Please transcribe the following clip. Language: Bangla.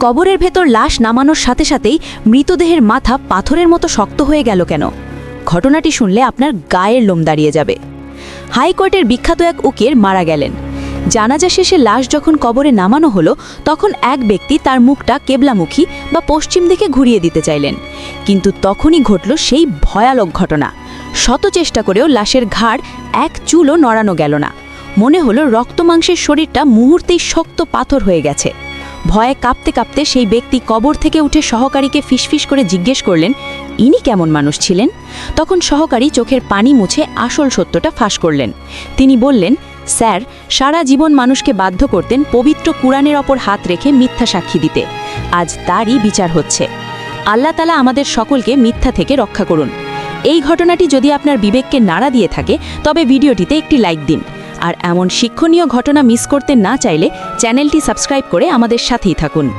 কবরের ভেতর লাশ নামানোর সাথে সাথেই মৃতদেহের মাথা পাথরের মতো শক্ত হয়ে গেল কেন? ঘটনাটি শুনলে আপনার গায়ের লোম দাঁড়িয়ে যাবে। হাইকোর্টের বিখ্যাত এক উকিল মারা গেলেন। জানাজা শেষে লাশ যখন কবরে নামানো হলো, তখন এক ব্যক্তি তার মুখটা কেবলামুখী বা পশ্চিম দিকে ঘুরিয়ে দিতে চাইলেন। কিন্তু তখনই ঘটল সেই ভয়ানক ঘটনা। শত চেষ্টা করেও লাশের ঘাড় এক চুলও নড়ানো গেল না। মনে হলো রক্তমাংসের শরীরটা মুহূর্তেই শক্ত পাথর হয়ে গেছে। ভয়ে কাঁপতে কাঁপতে সেই ব্যক্তি কবর থেকে উঠে সহকারীকে ফিসফিস করে জিজ্ঞেস করলেন, ইনি কেমন মানুষ ছিলেন? তখন সহকারী চোখের পানি মুছে আসল সত্যটা ফাঁস করলেন। তিনি বললেন, স্যার, সারা জীবন মানুষকে বাধ্য করতেন পবিত্র কুরআনের ওপর হাত রেখে মিথ্যা সাক্ষী দিতে। আজ তারই বিচার হচ্ছে। আল্লাহ তাআলা আমাদের সকলকে মিথ্যা থেকে রক্ষা করুন। এই ঘটনাটি যদি আপনার বিবেককে নাড়া দিয়ে থাকে, তবে ভিডিওটিতে একটি লাইক দিন। আর এমন শিক্ষণীয় ঘটনা মিস করতে না চাইলে চ্যানেলটি সাবস্ক্রাইব করে আমাদের সাথেই থাকুন।